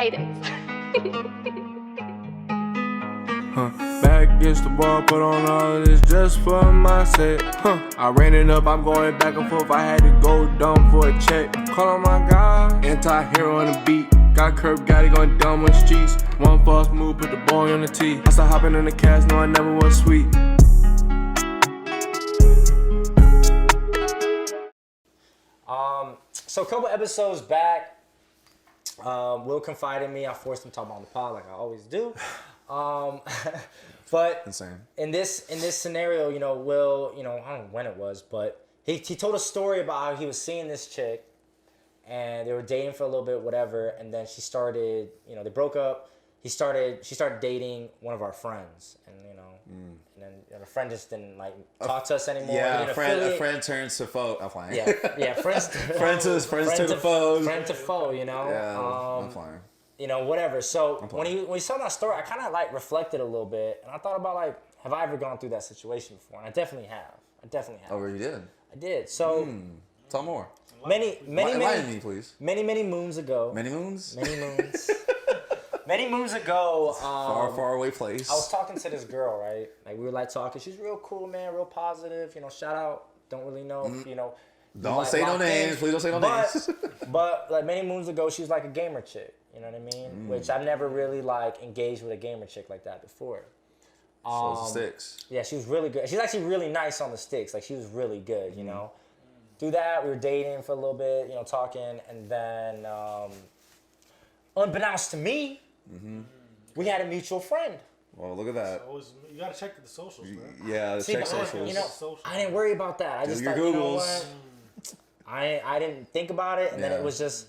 Cadence. Back against the wall, put on all of this just for my sake. I ran it up, I'm going back and forth. I had to go dumb for a check. Call on my guy, anti-hero on the beat. Got curb, got it going dumb on the streets. One false move, put the boy on the tee. I started hopping in the cast, no, I never was sweet. So a couple episodes back, Will confided in me. I forced him to talk about on the pod like I always do. But insane. In this scenario, you know, Will, you know, I don't know when it was, but he told a story about how he was seeing this chick and they were dating for a little bit, whatever, and then she started, you know, they broke up. She started dating one of our friends, and you know, and then the friend just didn't like talk to us anymore. Yeah, a friend turns to foe. I'm flying. Yeah, friends to foe. Friend to foe, you know. Yeah, I'm flying. You know, whatever. So when he saw that story, I kind of like reflected a little bit, and I thought about like, have I ever gone through that situation before? And I definitely have. Oh, you did? I did. So tell more. Enlighten me, please. Many moons ago. Many moons. Many moons ago, far away place. I was talking to this girl, right? Like we were like talking. She's real cool, man, real positive. You know, shout out. Don't really know, if, you know. Don't like, say no names. Please don't say no names. But like many moons ago, she was like a gamer chick. You know what I mean? Which I've never really like engaged with a gamer chick like that before. So the sticks. Yeah, she was really good. She's actually really nice on the sticks. Like she was really good. You know. Do that. We were dating for a little bit. You know, talking, and then unbeknownst to me. We had a mutual friend. Well, look at that. You gotta check the socials, man. Yeah, check socials. You know, I didn't worry about that. I just thought, you know what? I didn't think about it, and then it was just,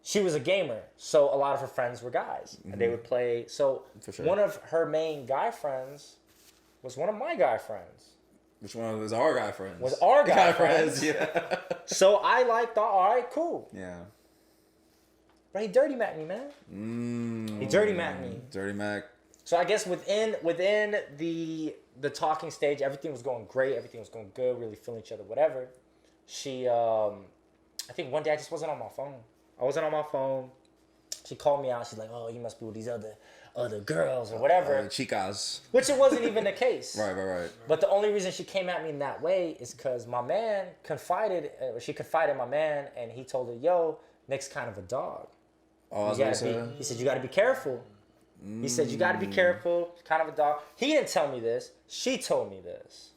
she was a gamer, so a lot of her friends were guys, and they would play. So one of her main guy friends was one of my guy friends. Which one was our guy friends? Was our guy friends. Yeah. So I thought, all right, cool. Yeah. But he dirty macked me, man. He dirty macked me. Dirty Mac. So I guess within the talking stage, everything was going great. Everything was going good. Really feeling each other, whatever. She, I think one day I just wasn't on my phone. I wasn't on my phone. She called me out. She's like, "Oh, you must be with these other girls or whatever." Chicas. Which it wasn't even the case. Right. But the only reason she came at me in that way is because my man she confided in my man, and he told her, "Yo, Nick's kind of a dog." Oh, he said, "You got to be careful." He said, "You got to be careful. Kind of a dog." He didn't tell me this. She told me this.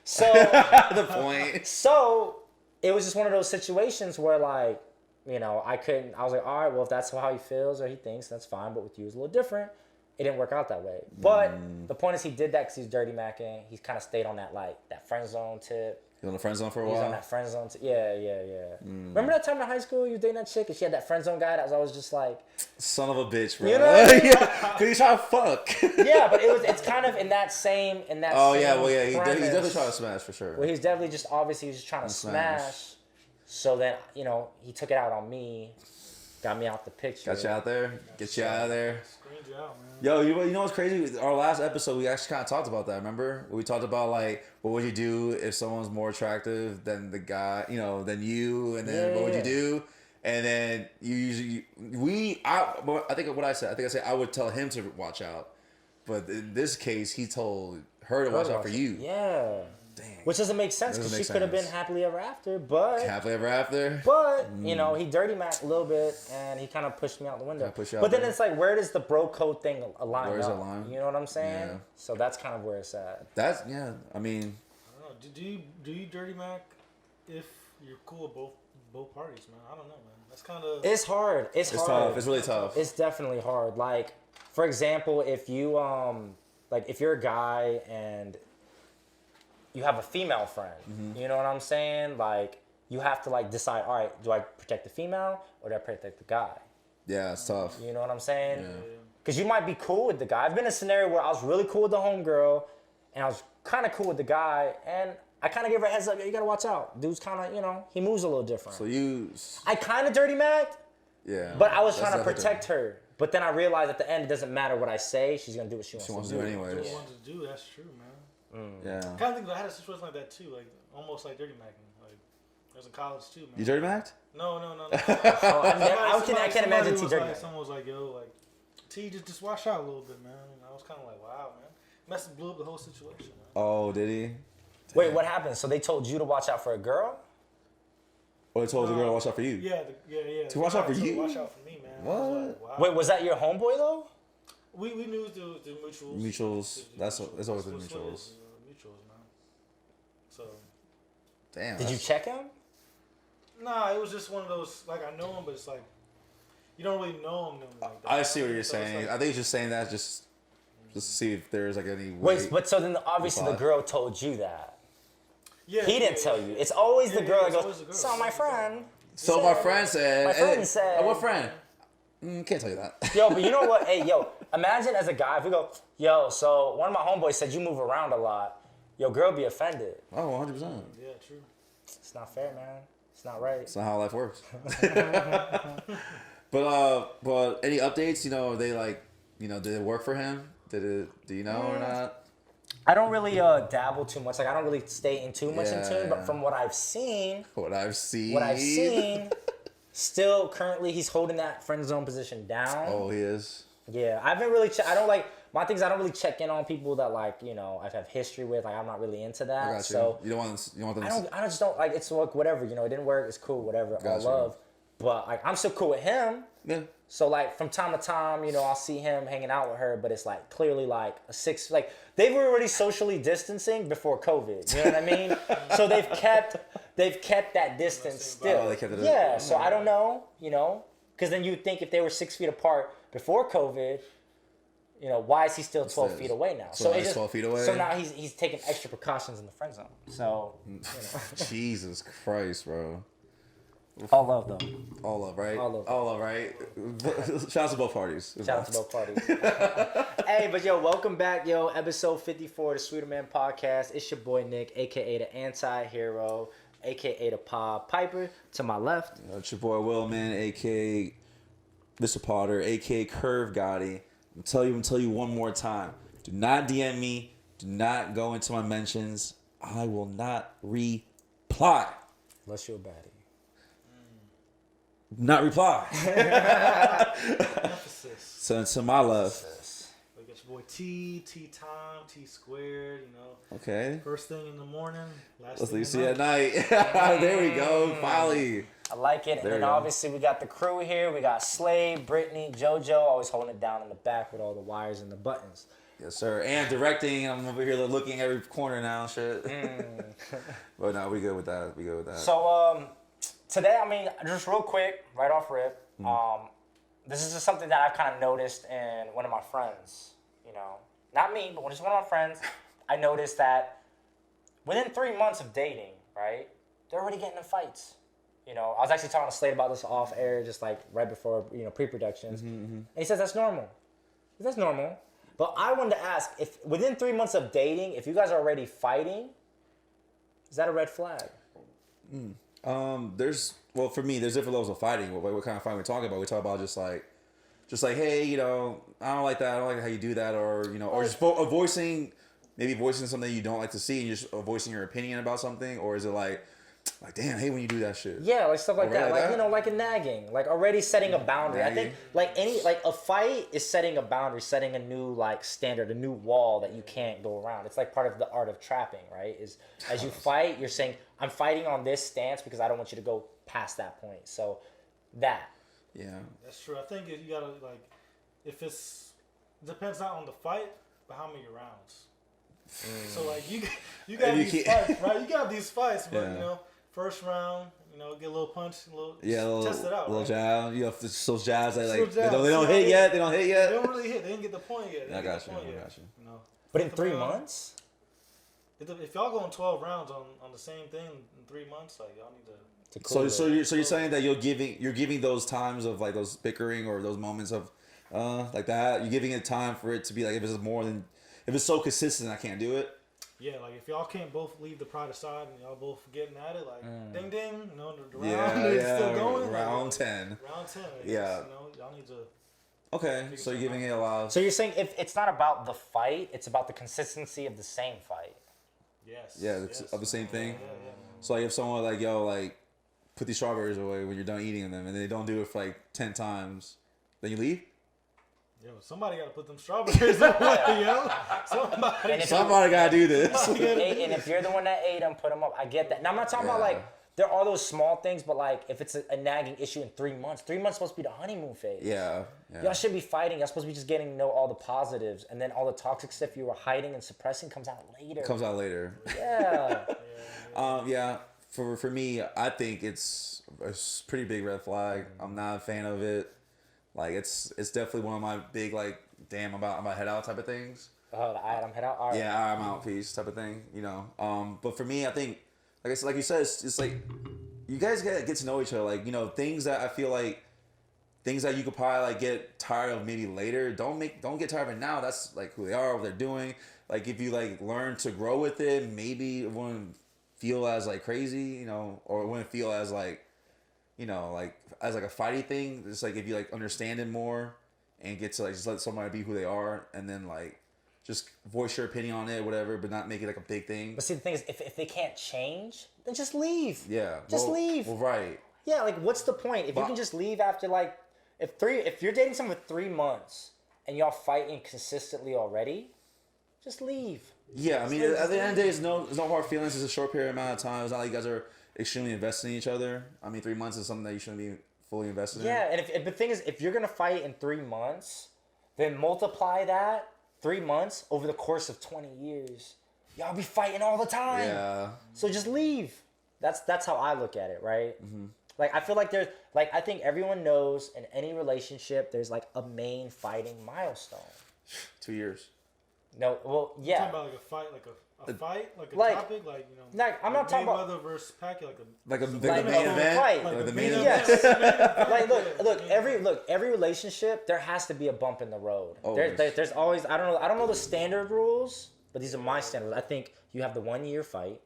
So the point. So it was just one of those situations where, like, you know, I was like, all right, well, if that's how he feels or he thinks, that's fine. But with you, it's a little different. It didn't work out that way. But the point is, he did that because he's dirty macking. He kind of stayed on that friend zone tip. You on the friend zone for a while? He was on that friend zone. Yeah. Remember that time in high school you were dating that chick and she had that friend zone guy that was always just like... Son of a bitch, bro. You know what I mean? Yeah, because he's trying to fuck. Yeah, but it's kind of in that same... He definitely trying to smash for sure. Well, he's definitely just, obviously, he was just trying to smash. So then, you know, he took it out on me. Got me out the picture. Got you out there. Get you out of there. Screened you out, man. Yo, you know what's crazy? Our last episode, we actually kind of talked about that. Remember? We talked about like, what would you do if someone's more attractive than the guy, you know, than you, and then what would you do? And then I think what I said. I said I would tell him to watch out, but in this case, he told her to watch out for you. Yeah. Dang. Which doesn't make sense because she could have been happily ever after, but... Happily ever after? But, you know, he dirty macked a little bit, and he kind of pushed me out the window. But then it's like, where does the bro code thing align Where's up? it line? You know what I'm saying? Yeah. So that's kind of where it's at. I mean... I don't know. Do you dirty mac if you're cool with both parties, man? I don't know, man. That's kind of... It's hard. It's hard. Tough. It's really tough. It's definitely hard. Like, for example, if you, if you're a guy and... you have a female friend, you know what I'm saying? Like, you have to, like, decide, all right, do I protect the female or do I protect the guy? Yeah, it's tough. You know what I'm saying? Yeah. Because you might be cool with the guy. I've been in a scenario where I was really cool with the homegirl, and I was kind of cool with the guy, and I kind of gave her a heads up, you got to watch out. Dude's kind of, you know, he moves a little different. So you... I kind of dirty macked, but I was trying to protect her. But then I realized at the end, it doesn't matter what I say. She's going to do what she wants to do. Anyways. What she wants to do, that's true, man. Yeah. I kind of think I had a situation like that too, like almost like dirty macking. Like I was in college too, man. You dirty macked? No. Oh, I can't imagine T dirty. Someone was like, "Yo, like T, just watch out a little bit, man." And I was kind of like, "Wow, man." Blew up the whole situation, man. Oh, did he? Wait, what happened? So they told you to watch out for a girl? Or they told the girl to watch out for you? Yeah. To watch out for you? Watch out for me, man. What? I was like, wow. Wait, was that your homeboy though? We knew the mutuals. Mutuals. That's always the what it mutuals. is, mutuals, man. So. Damn. Did you check him? Nah, it was just one of those, like, I know him, but it's like, you don't really know him. Like that. I see what you're So it's saying. like- I think he's just saying that just to see if there's like any way. Wait, but so then obviously the girl told you that. Yeah, He didn't tell you. It's always the girl that it's always goes, the girl. so my friend. So my friend said. My friend said. What friend? Can't tell you that. Yo, but you know what? Hey, yo, imagine as a guy, if we go, yo, so one of my homeboys said you move around a lot. Your girl be offended. Oh, 100%. Yeah, true. It's not fair, man. It's not right. That's not how life works. But any updates? You know, they like, you know, did it work for him? Do you know or not? I don't really dabble too much. Like, I don't really stay in too much in tune. Yeah. But from what I've seen, What I've seen. still currently he's holding that friend zone position down. Oh, he is. Yeah, I haven't really. I don't like my things. I don't really check in on people that like I have history with. Like I'm not really into that. I got you. So You don't want them. I just don't like. It's like whatever. It didn't work. It's cool. Whatever. Got All you. love. But like I'm still cool with him. Yeah. So like from time to time, I'll see him hanging out with her, but it's like clearly like like they were already socially distancing before COVID. You know what I mean? So they've kept that distance still. Oh, they kept it. Yeah. So I don't know. Because then you'd think if they were 6 feet apart before COVID, why is he still 12 feet away now? So it's 12 feet away? So now he's taking extra precautions in the friend zone. So Jesus Christ, bro. all love though. All love, right? All love. All love, right? Shout out to both parties. Shout out to both parties. Hey, but yo, welcome back, episode 54 of the Sweeterman Podcast. It's your boy Nick, aka the anti-hero, aka the Pod Piper. To my left, It's your boy Willman, aka Mr. Potter, aka Curve Gotti. I'm gonna tell you one more time. Do not DM me. Do not go into my mentions. I will not reply. unless you're a baddie. Not reply. Emphasis. So to my love. Look at your boy T time, T squared, Okay. First thing in the morning, last Let's thing see at at night. night. There we go. Finally. I like it. There And you go. obviously we got the crew here. We got Slade, Brittany, Jojo, always holding it down in the back with all the wires and the buttons. Yes, sir. And directing. I'm over here looking every corner now and shit. But no, we good with that. So today, just real quick, right off rip, this is just something that I've kind of noticed in one of my friends. Not me, but just one of my friends. I noticed that within 3 months of dating, right, they're already getting in fights. I was actually talking to Slade about this off air, just like right before pre-productions, and he says that's normal. That's normal. But I wanted to ask, if within 3 months of dating, if you guys are already fighting, is that a red flag? For me, there's different levels of fighting. What kind of fighting we're talking about? We talk about just like, hey, I don't like that. I don't like how you do that, or or just voicing something you don't like to see, and just voicing your opinion about something, or is it like, damn, I hate when you do that shit. Yeah, like stuff like that. Like Like that? like a nagging, like already setting a boundary. I think a fight is setting a boundary, setting a new standard, a new wall that you can't go around. It's like part of the art of trapping, right? Is as you fight, you're saying, I'm fighting on this stance because I don't want you to go past that point. So that. Yeah. That's true. I think you gotta if depends not on the fight, but how many rounds. So you got these fights, right? You got these fights, but first round, get a little punch, test it out. Little jab. You have those jabs that Little they jabs. don't hit yet. They don't hit They yet. don't really hit. They didn't get the point yet. I got you. But in 3 months? If y'all going 12 rounds on the same thing in 3 months, y'all need to. So you're saying that you're giving those times of those bickering or those moments of like that, you're giving it time for it to be if it's so consistent, I can't do it. Yeah, if y'all can't both leave the pride aside and y'all both getting at it, ding ding, the round is still going. Round 10. Round 10. Yeah. Y'all need to. Okay, so you're giving it a lot. So you're saying if it's not about the fight, it's about the consistency of the same fight. Yes. Yeah, yes. of the same thing. Yeah. So if someone put these strawberries away when you're done eating them, and they don't do it for like 10 times, then you leave. Yo, somebody got to put them strawberries away, yo. Somebody got to do this. And if you're the one that ate them, put them up. I get that. Now, I'm not talking about like, there are those small things, but like, if it's a nagging issue in 3 months, 3 months is supposed to be the honeymoon phase. Yeah. Y'all should be fighting. Y'all supposed to be just getting to know all the positives, and then all the toxic stuff you were hiding and suppressing comes out later. Yeah. For me, I think it's a pretty big red flag. I'm not a fan of it. Like, it's definitely one of my big, like, damn, I'm about to head out type of things. Oh, the I'm head out? All right. Yeah, I'm out piece type of thing, you know. But for me, I think, like you said, it's like, you guys get to know each other. Like, you know, things that I feel like, things that you could probably, like, get tired of maybe later. Don't get tired of it now. That's, like, who they are, what they're doing. Like, if you, like, learn to grow with it, maybe it wouldn't feel as, like, crazy, you know, or it wouldn't feel as, like, you know, like, as like a fighty thing. It's like if you like understand it more and get to like just let somebody be who they are, and then like just voice your opinion on it, whatever, but not make it like a big thing. But see, the thing is, if they can't change, then just leave. Yeah. Just leave. Well, right. Yeah, like what's the point? If you can just leave after like, if you're dating someone for 3 months and y'all fighting consistently already, just leave. Yeah, I mean, at the end of the day, it's no hard feelings. It's a short period amount of time. It's not like you guys are extremely invested in each other. I mean, 3 months is something that you shouldn't be fully invested in. Yeah, and if the thing is, if you're gonna fight in 3 months, then multiply that 3 months over the course of 20 years. Y'all be fighting all the time. Yeah. So just leave. That's how I look at it, right? Mm-hmm. Like I feel like I think everyone knows in any relationship there's like a main fighting milestone. 2 years. No, well, yeah. You're talking about like a fight, like a like, topic, like you know. Like, I'm not talking about Mayweather versus Pacquiao, like a main event, fight. like the main main event. Yes. Like every relationship there has to be a bump in the road. There's always I don't know the standard rules, but these are my standards. I think you have the 1 year fight,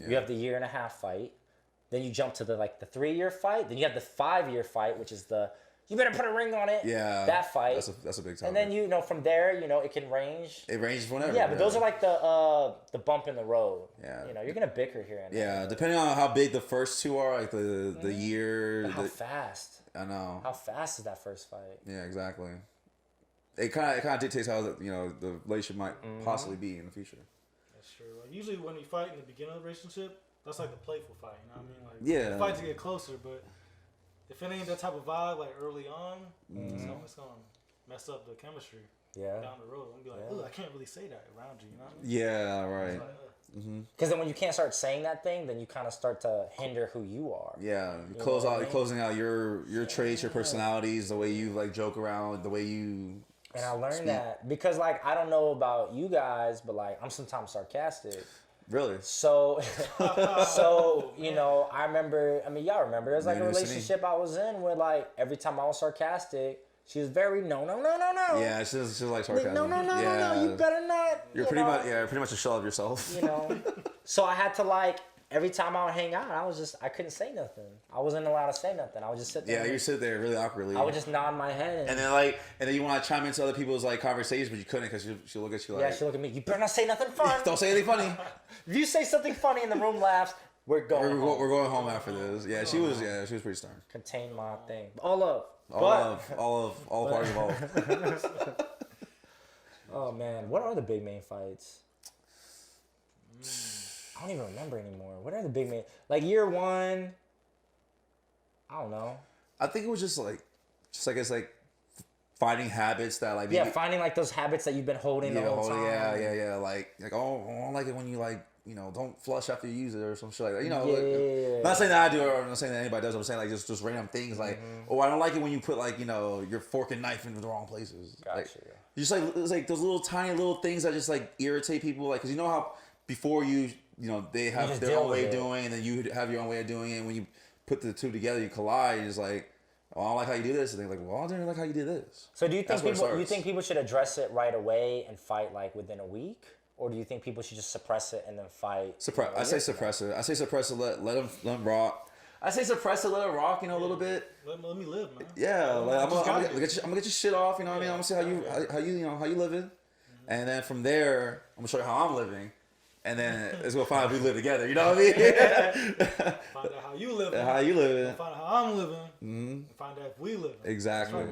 you have the 1.5 year fight, then you jump to the 3 year fight, then you have the 5 year fight, which is the you better put a ring on it. Yeah. That fight. That's a big topic. And then from there, it can range. It ranges whenever. Yeah, but those are like the bump in the road. Yeah. You're gonna bicker here and there. Yeah, depending on how big the first two are, like the year. But how fast? I know. How fast is that first fight? Yeah, exactly. It kind of dictates how the relationship might possibly be in the future. That's true. Like, usually when you fight in the beginning of the relationship, that's like the playful fight. You know what I mean? Like yeah. the fight to get closer, but if it ain't that type of vibe like early on, it's gonna mess up the chemistry. Yeah. Down the road, I'm gonna be like, I can't really say that around you. You know what I mean? Yeah. Right. Because then when you can't start saying that thing, then you kind of start to hinder who you are. Yeah, closing out your traits, your personalities, the way you like joke around, the way you. And I learned that because I don't know about you guys, but I'm sometimes sarcastic. Really? So I remember. I mean, y'all remember? It was like a relationship I was in where every time I was sarcastic, she was very no. Yeah, she's like sarcasm. No. You better not. You're pretty much a shell of yourself. So I had to every time I would hang out, I couldn't say nothing. I wasn't allowed to say nothing. I would just sit there. Yeah, you sit there really awkwardly. I would just nod my head. And then you want to chime into other people's conversations, but you couldn't because she'll look at you yeah, she'll look at me. You better not say nothing funny. Don't say anything funny. If you say something funny and the room laughs, we're going home. We're going home after this. Yeah, she was pretty stern. Contain my thing. All love. All parties involved. Oh man, what are the big main fights? I don't even remember anymore. What are the big main year one? I don't know. I think it was just it's finding habits that maybe, finding those habits that you've been holding the whole time. Yeah. Like I don't like it when you don't flush after you use it or some shit like that. Yeah. I'm not saying that I do it or I'm not saying that anybody does. I'm saying just random things I don't like it when you put your fork and knife into the wrong places. Gotcha. Just it's those little tiny little things that just irritate people. Because you know how before they have their own way of doing and then you have your own way of doing it. And when you put the two together, you collide. It's I don't like how you do this. And they're like, well, I didn't like how you did this. So do you think people should address it right away and fight within a week? Or do you think people should just suppress it and then fight? I say suppress it. Let them rock. I say suppress it, let it rock, a little bit. Let me live, man. Yeah, I'm gonna get your shit off. You know what I mean? I'm gonna see how you living, and then from there, I'm gonna show you how I'm living, and then it's gonna find out if we live together. You know what I mean? Find out how you living. How you living? Find out how I'm living. And find out if we living. Exactly.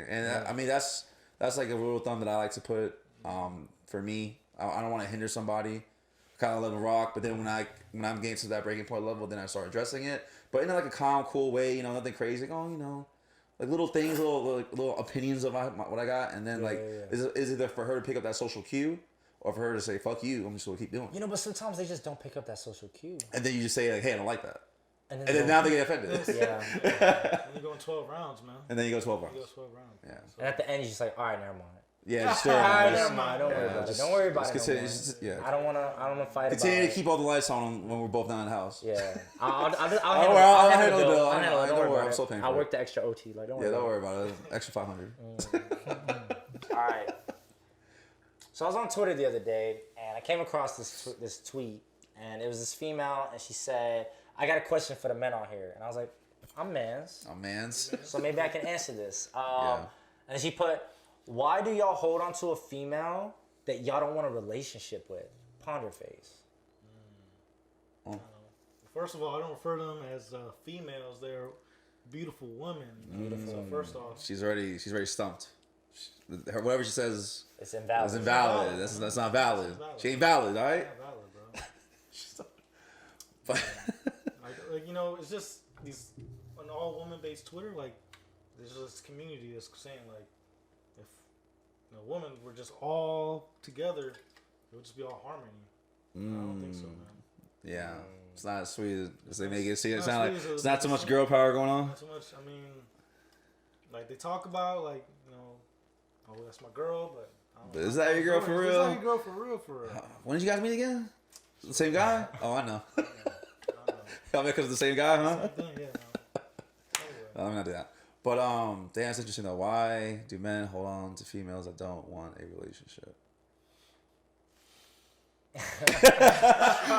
And I mean that's like a rule of thumb that I like to put. For me, I don't want to hinder somebody. Kind of let them rock, but then when I'm getting to that breaking point level, then I start addressing it, but in like a calm, cool way. You know, nothing crazy. Like, oh, you know, like little things, little opinions of what I got, and then is either for her to pick up that social cue. Or for her to say, fuck you, I'm just going to keep doing it. You know, but sometimes they just don't pick up that social cue. And then you just say, like, hey, I don't like that. And then now they get offended. And you go in 12 rounds, man. And then you go 12 rounds. Yeah. So. And at the end, you're just like, all right, never mind. Yeah, just never mind. Don't worry about it. Don't worry about it. Continue, I don't want to fight continue about it. to keep all the lights on when we're both down in the house. Yeah. I'll handle the bill. Don't worry, I'm still paying for it. I'll work the extra OT. Like, don't worry. Yeah, don't worry about it. Extra 500. All right. So I was on Twitter the other day, and I came across this tweet, and it was this female, and she said, I got a question for the men on here. And I was like, I'm mans. So maybe I can answer this. And she put, why do y'all hold on to a female that y'all don't want a relationship with? Ponder face. First of all, I don't refer to them as females. They're beautiful women. So first off. She's already stumped. Whatever she says, it's invalid. That's not valid. She ain't valid, all right? Not valid, bro. like, you know, it's just these an all woman based Twitter. Like, there's this community that's saying like, if women were just all together, it would just be all harmony. I don't think so, man. Yeah, it's not as sweet as they make it seem. It's not like it's not too much girl power going on. Not too much. I mean, like they talk about like. Oh, that's my girl, but I don't know. Is that your girl for real? Is that your girl for real? When did you guys meet again? The same guy? Oh, I know. Y'all met because of the same guy, huh? Same thing, yeah. No. I'm not do that. But damn, it's interesting though. Why do men hold on to females that don't want a relationship?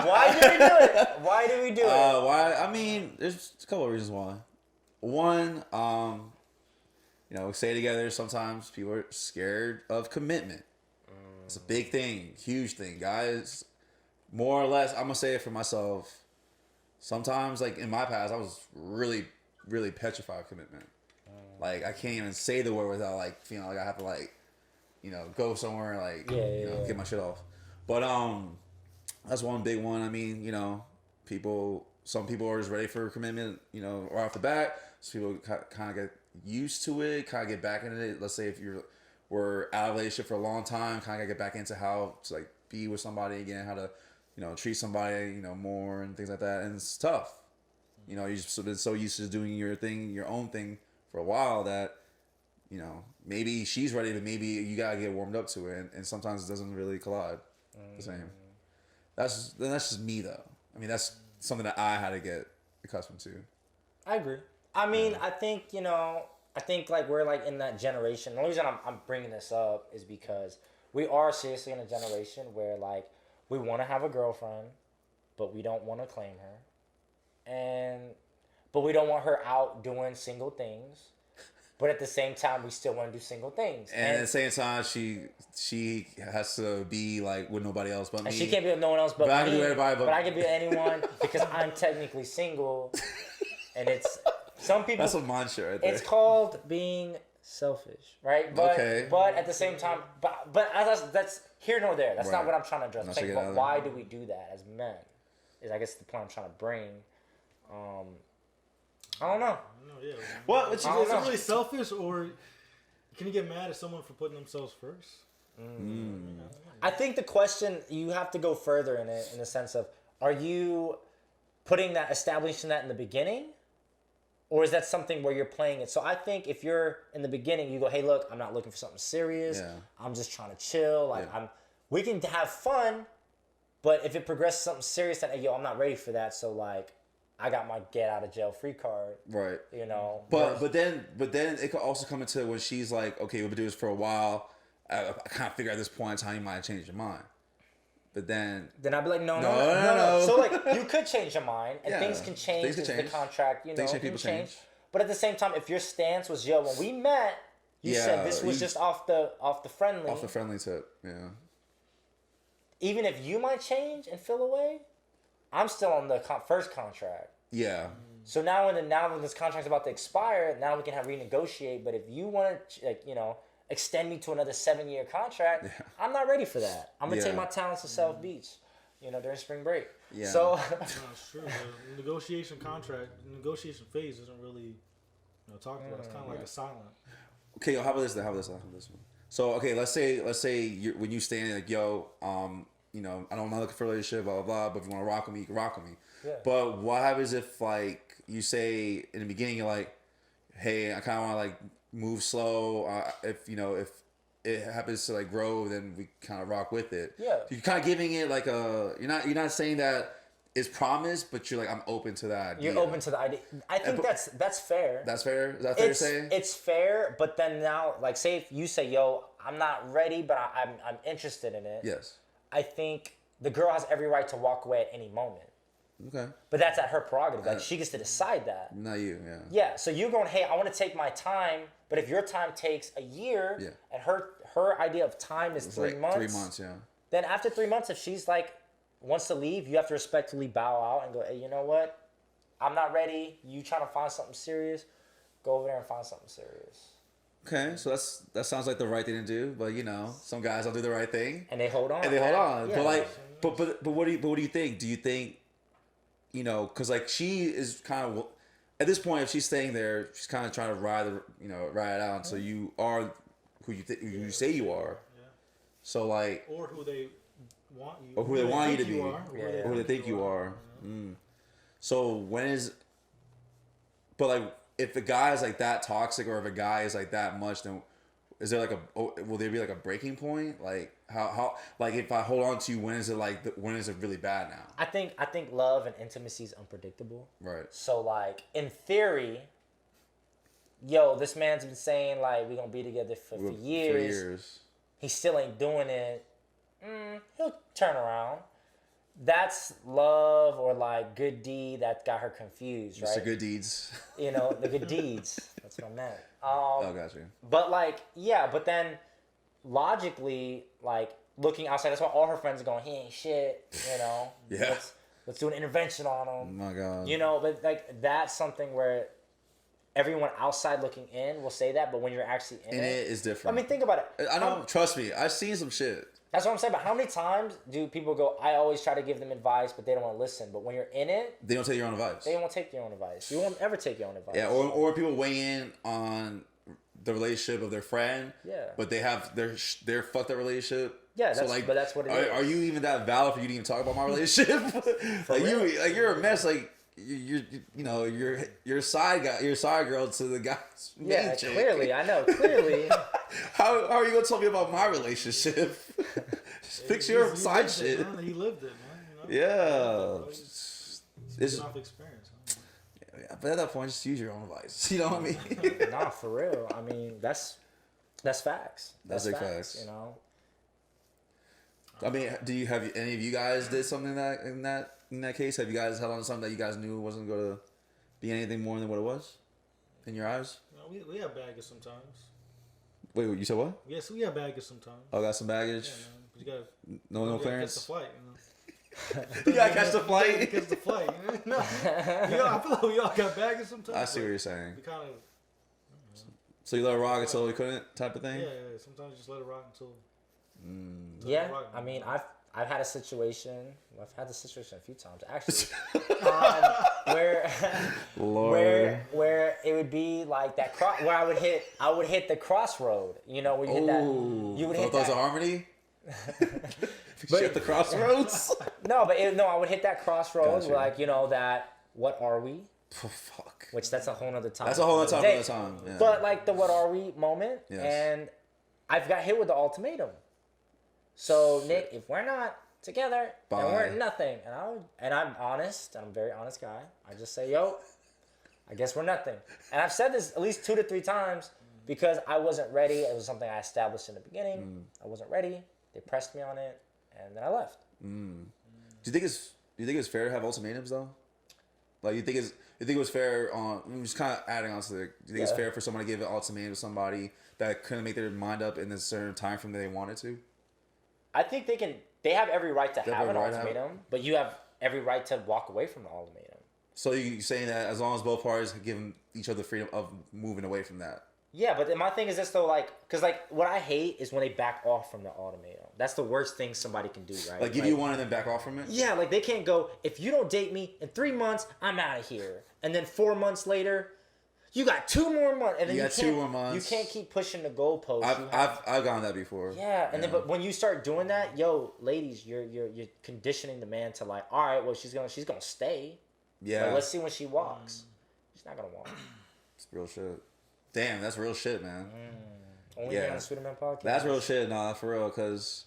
Why do we do it? Why? I mean, there's a couple of reasons why. One, you know, we stay together. Sometimes people are scared of commitment. It's a big thing, huge thing, guys. More or less, I'm gonna say it for myself. Sometimes, like in my past, I was really, really petrified of commitment. Like I can't even say the word without like feeling like I have to like, you know, go somewhere like get my shit off. But that's one big one. I mean, you know, some people are just ready for commitment, you know, right off the bat. Some people kind of get used to it, kind of get back into it. Let's say if we're out of a relationship for a long time, kind of get back into how to like be with somebody again, how to, you know, treat somebody, you know, more and things like that. And it's tough. You know, you've just been so used to doing your thing, your own thing for a while that, you know, maybe she's ready, but maybe you gotta get warmed up to it, and sometimes it doesn't really collide the same. That's just me though. I mean, that's something that I had to get accustomed to. I agree. I mean, I think, you know, like we're like in that generation. The only reason I'm bringing this up is because we are seriously in a generation where like we want to have a girlfriend, but we don't want to claim her, but we don't want her out doing single things. But at the same time, we still want to do single things. And at the same time, she has to be like with nobody else but me. And she can't be with no one else but me. I can do everybody but I can be with anyone because I'm technically single. And it's some people. That's a mantra right there. It's called being selfish, right? But, okay. But at the same time, but that's here nor there. That's not what I'm trying to address. Like, but why do we do that as men? Is I guess the point I'm trying to bring. I don't know. Yeah. What? Is it really selfish, or can you get mad at someone for putting themselves first? I think the question, you have to go further in it, in the sense of, are you establishing that in the beginning? Or is that something where you're playing it? So I think if you're in the beginning, you go, hey, look, I'm not looking for something serious. Yeah. I'm just trying to chill. Like we can have fun, but if it progresses something serious, then, hey, yo, I'm not ready for that. So like, I got my get out of jail free card. Right. You know. But then it could also come into when she's like, okay, we've been doing this for a while. I kind of figure at this point in time you might have changed your mind. But then I'd be like, no. So like, you could change your mind, and things can change. The contract, you know, people change. But at the same time, if your stance was, yo, when we met, you said this was just off the friendly. Off the friendly tip, yeah. even if you might change and feel away, I'm still on the first contract. Yeah. So now when this contract's about to expire, now we can renegotiate. But if you want to, extend me to another 7-year contract, I'm not ready for that. I'm gonna take my talents to South Beach, during spring break. Yeah. So no, it's true. The negotiation phase isn't really, talked about. It's kind of like a silent. Okay, yo, how about this? How about this one? So, okay, let's say when you stand like, yo, I'm not looking for a relationship, blah blah blah. But if you want to rock with me, you can rock with me. Yeah. But what happens if like you say in the beginning, you're like, hey, I kind of want to like move slow. If it happens to like grow, then we kind of rock with it. Yeah. You're kind of giving it like you're not saying that it's promised, but you're like, I'm open to that idea. You're open to the idea. I think that's fair. That's fair. Is that fair to say? It's fair, but then now, like, say if you say, yo, I'm not ready, but I'm interested in it. Yes. I think the girl has every right to walk away at any moment. Okay. But that's at her prerogative. Like, she gets to decide that. Not you, yeah. Yeah, so you're going, hey, I want to take my time, but if your time takes a year, and her idea of time is 3 months. 3 months, yeah. Then after 3 months, if she's like, wants to leave, you have to respectfully bow out and go, hey, you know what? I'm not ready. You trying to find something serious? Go over there and find something serious. Okay, so that sounds like the right thing to do, but some guys don't do the right thing. And they hold on. Yeah. Yeah. But like, but what do you think? Do you think, because like she is kind of at this point, if she's staying there, she's kind of trying to ride it out until you are who you say you are. Yeah. So like, or who they want you, or who they want you to be, or who they think you are. So but like, if a guy is like that toxic, or if a guy is like that much, then is there like will there be like a breaking point? Like how like if I hold on to you, when is it really bad now? I think love and intimacy is unpredictable. Right. So like in theory, yo, this man's been saying like we're gonna be together for years. 3 years. He still ain't doing it. He'll turn around. That's love or like good deed that got her confused, right? It's the good deeds. The good deeds. That's what I meant. Gotcha. But like, yeah, but then logically, like looking outside, that's why all her friends are going, he ain't shit, Yeah. Let's do an intervention on him. Oh my God. But like that's something where everyone outside looking in will say that, but when you're actually in it, it's different. I mean, think about it. I know. Trust me, I've seen some shit. That's what I'm saying. But how many times do people go, I always try to give them advice, but they don't want to listen. But when you're in it, they don't take your own advice. They won't take your own advice. You won't ever take your own advice. Yeah, or people weigh in on the relationship of their friend. Yeah. But they have their fucked up relationship. Yeah, but that's what it is. Are you even that valid for you to even talk about my relationship? You're a mess. Like you're side guy, you're side girl to the guy's main chick. Clearly, I know. Clearly. How are you gonna tell me about my relationship? Fix your side shit. He lived it, man. Yeah. It's off experience. Yeah, but at that point, just use your own advice. You know what I mean? Nah, for real. I mean, that's facts. That's facts. I mean, have any of you guys did something in that case? Have you guys held on to something that you guys knew wasn't going to be anything more than what it was in your eyes? We have baggage sometimes. Wait, you said what? Yes, we have baggage sometimes. Oh, got some baggage? Yeah, man. But you gotta, no clearance? Catch the flight, You gotta catch the flight? Catch the flight. No, I feel like we all got baggage sometimes. I see what you're saying. We kind of... So you let it rock until you couldn't type of thing? Yeah. Sometimes you just let it rock until... Yeah, I mean, I've had a situation. I've had this situation a few times actually, where it would be like that where I would hit the crossroad. Where you hit that. You would hit those that. Are harmony. But hit the crossroads. I would hit that crossroads. Gotcha. Like that. What are we? Oh, fuck. Which that's a whole nother time. That's a whole other time. Yeah. But like the what are we moment, yes. And I've got hit with the ultimatum. So Nick, if we're not together, then we're nothing. And I'm honest. I'm a very honest guy. I just say, yo, I guess we're nothing. And I've said this at least 2 to 3 times because I wasn't ready. It was something I established in the beginning. I wasn't ready. They pressed me on it, and then I left. Do you think it's fair to have ultimatums though? Like you think it was fair on? I'm just kind of adding on to the. Do you think it's fair for someone to give an ultimatum to somebody that couldn't make their mind up in a certain time frame that they wanted to? I think they they have every right to have an ultimatum, but you have every right to walk away from the ultimatum. So you're saying that as long as both parties give each other freedom of moving away from that. Yeah, but my thing is this though, like, because like what I hate is when they back off from the ultimatum. That's the worst thing somebody can do, right? Like give you one and then back off from it? Yeah, like they can't go, if you don't date me in 3 months, I'm out of here. And then 4 months later, you got 2 more months. And then you got 2 more months. You can't keep pushing the goalposts. I've gone that before. Yeah, and then but when you start doing that, yo, ladies, you're conditioning the man to like, all right, well she's gonna stay. Yeah. Like, let's see when she walks. She's not gonna walk. It's real shit. Damn, that's real shit, man. Only here on the Sweeterman Podcast. That's real shit, nah, for real. Because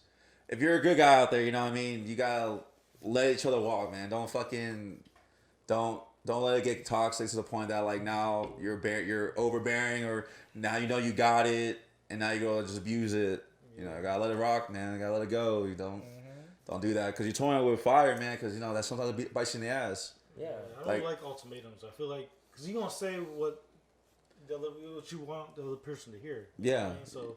if you're a good guy out there, you know what I mean. You gotta let each other walk, man. Don't let it get toxic to the point that like now you're overbearing, or now you know you got it, and now you go just abuse it. You know, you gotta let it rock, man. You gotta let it go. You don't do that because you're toying with fire, man. Because you know that sometimes it bites you in the ass. Yeah, I don't like ultimatums. I feel like because you're gonna say what you want the other person to hear. Yeah. You know what I mean? So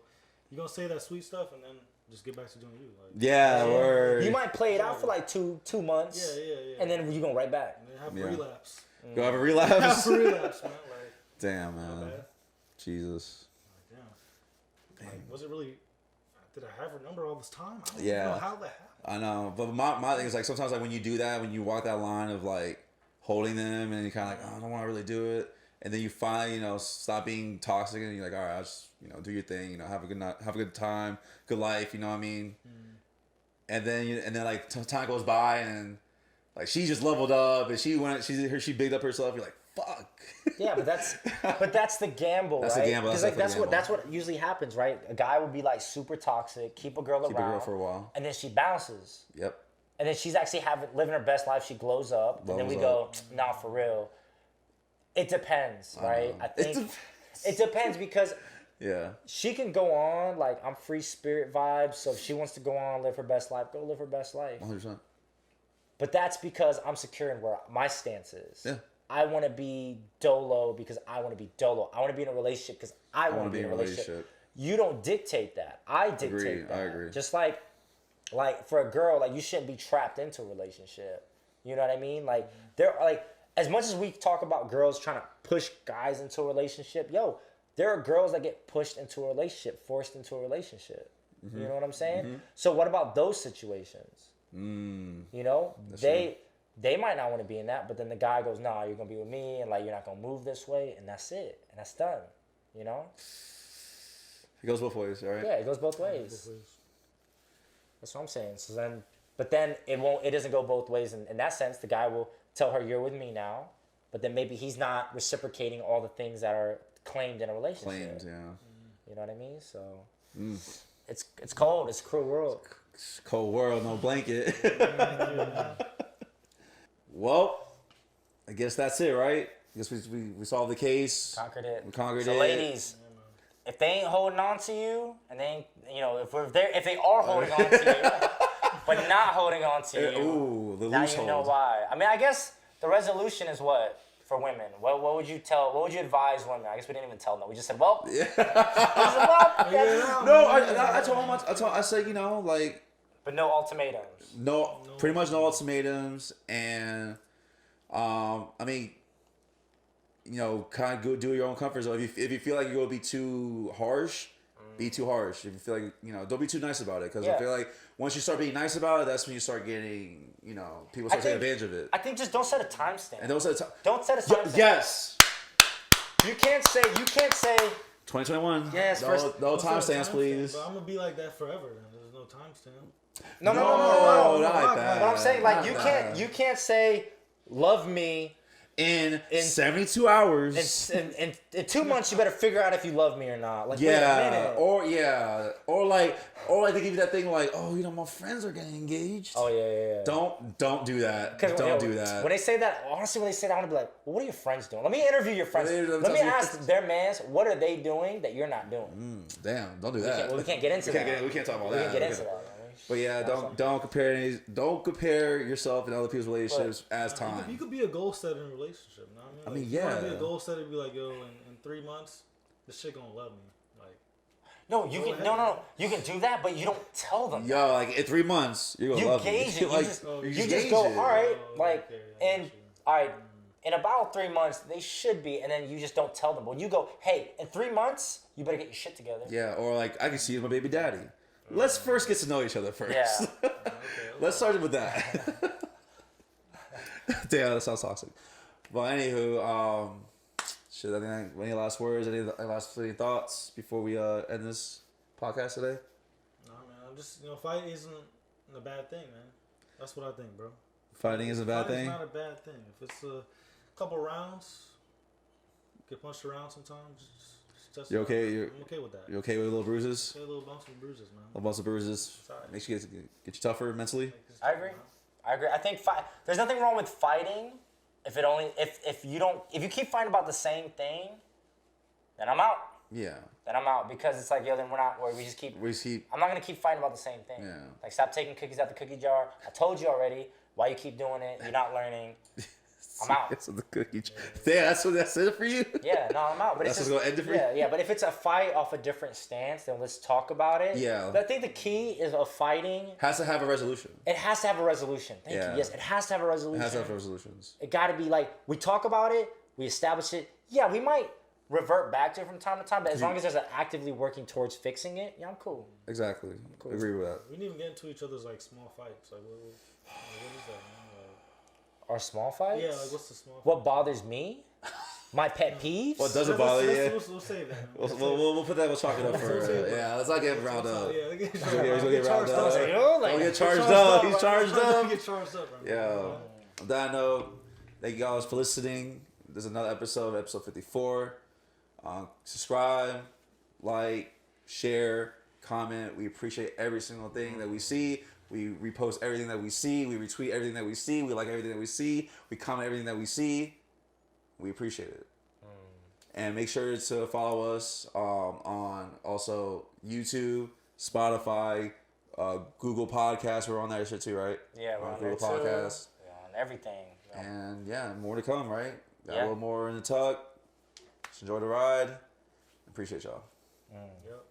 you're gonna say that sweet stuff and then just get back to doing you. Like, Word. You might play it out for like two months. Yeah. And then you go right back. And then have a relapse. Go have a relapse. Have a relapse, man. Like, damn, man. Jesus. Like, damn. Like, was it really? Did I have her number all this time? I don't Yeah. know how that happened. I know, but my thing is like sometimes like when you do that, when you walk that line of like holding them, and you're kind of like, oh, I don't want to really do it, and then you finally stop being toxic, and you're like, all right, I'll just do your thing, have a good night, have a good time, good life, you know what I mean? And then like time goes by, and like she just leveled up, and she bigged up herself. You're like, fuck. Yeah, but that's the gamble, that's right? The gamble. Because that's what usually happens, right? A guy would be like super toxic, keep a girl around for a while, and then she bounces. Yep. And then she's actually living her best life. She glows up, and then we go, nah, for real. It depends, right? I think it depends because she can go on like I'm free spirit vibes. So if she wants to go on live her best life, go live her best life. 100%. But that's because I'm secure in where my stance is. Yeah. I want to be dolo because I want to be dolo. I want to be in a relationship because I want to be in a relationship. You don't dictate that. I dictate that. I agree. Just like for a girl, like you shouldn't be trapped into a relationship. You know what I mean? Like there are like as much as we talk about girls trying to push guys into a relationship, there are girls that get pushed into a relationship, forced into a relationship. Mm-hmm. You know what I'm saying? Mm-hmm. So what about those situations? They might not want to be in that, but then the guy goes, "Nah, you're gonna be with me, and like you're not gonna move this way," and that's it, and that's done. You know? It goes both ways, right? Yeah, it goes both ways. That's what I'm saying. So then, but then it doesn't go both ways in that sense. The guy will tell her, "You're with me now," but then maybe he's not reciprocating all the things that are claimed in a relationship. Claimed, yeah. You know what I mean? So it's cold. It's a cruel world. It's a cold world, no blanket. Well, I guess that's it, right? I guess we solved the case. Conquered it. We conquered it. So ladies, if they ain't holding on to you, and they ain't, if they are holding on to you, but not holding on to you, now you know why. I mean, I guess the resolution is what for women. What would you advise women? I guess we didn't even tell them. We just said, well, I told him. I said, like. But no ultimatums. No, pretty much no ultimatums, and I mean, kind of go do your own comfort zone. If you feel like you're gonna be too harsh, be too harsh. If you feel like don't be too nice about it, because I feel like once you start being nice about it, that's when you start getting people start taking advantage of it. I think just don't set a timestamp. And don't set a timestamp. Yes. You can't say 2021. Yes. No timestamps, please. But I'm gonna be like that forever. Then there's no timestamp. No, not like that. But I'm saying like you can't say love me in 72 hours. In 2 months you better figure out if you love me or not. Like wait a minute. Or like they give you that thing like, oh, my friends are getting engaged. Oh yeah. Don't do that. Don't do that. When they say that, honestly, I want to be like, well, what are your friends doing? Let me interview your friends. Let me ask their mans, what are they doing that you're not doing? Damn, don't do that. We can't get into that. We can't talk about that. We can't get into that. But yeah, don't compare yourself and other people's relationships as time. You could be a goal setter in a relationship. You know what I mean? You want to be a goal setter, be like, yo, in 3 months, this shit gonna love me. Like, No, you can you can do that, but you don't tell them. Yo, like in 3 months, you're gonna love gauge me. it. Like, You just go, all right, like, okay, all right, in about 3 months they should be, and then you just don't tell them. When you go, hey, in 3 months you better get your shit together. Yeah, or like I can see you as my baby daddy. Let's first get to know each other first. Yeah. Let's start with that. Damn, that sounds toxic. But anywho, shit. Any last words? Any last fleeting thoughts before we end this podcast today? No, man. I'm just fight isn't a bad thing, man. That's what I think, bro. Fighting is a bad thing. It's not a bad thing. If it's a couple rounds, get punched around sometimes. You're okay. I'm okay with that. You're okay with little bruises? Okay, little bumps and bruises, man. Little bumps and bruises. Right. Makes you get you tougher mentally. I agree. I think there's nothing wrong with fighting if you keep fighting about the same thing, then I'm out. Yeah. Then I'm out because it's like, yo, then we just keep. I'm not gonna keep fighting about the same thing. Yeah. Like, stop taking cookies out the cookie jar. I told you already. Why you keep doing it? You're not learning. I'm out. So the cookie jar. Yeah, that's it for you. Yeah, no, I'm out. But that's what's gonna end it for you. Yeah. But if it's a fight off a different stance, then let's talk about it. Yeah. But I think the key is of fighting. Has to have a resolution. It has to have a resolution. Thank you. Yes, it has to have a resolution. It has to have resolutions. It got to be like, we talk about it, we establish it. Yeah, we might revert back to it from time to time, but as long as there's an actively working towards fixing it, yeah, I'm cool. Exactly. Cool. Agree with that. We didn't even get into each other's like small fights. Like what is that, man? Our small fights? Yeah, like what's the small fight? What bothers me? My pet peeves? What doesn't bother you? We'll save that. We'll put that. We'll chalk it up for. Yeah, let's not get round up. Yeah, He's gonna get round up. Don't get charged up. He's charged up. Get charged up. Yeah. On that note, thank you guys for listening. There's another episode 54. Subscribe, like, share, comment. We appreciate every single thing that we see. We repost everything that we see. We retweet everything that we see. We like everything that we see. We comment everything that we see. We appreciate it. And make sure to follow us on also YouTube, Spotify, Google Podcasts. We're on that shit too, right? Yeah, we're on Google there Podcasts. too. Yeah, on everything. Yeah. And yeah, more to come, right? Got a Yeah. little more in the tuck. Just enjoy the ride. Appreciate y'all. Yep.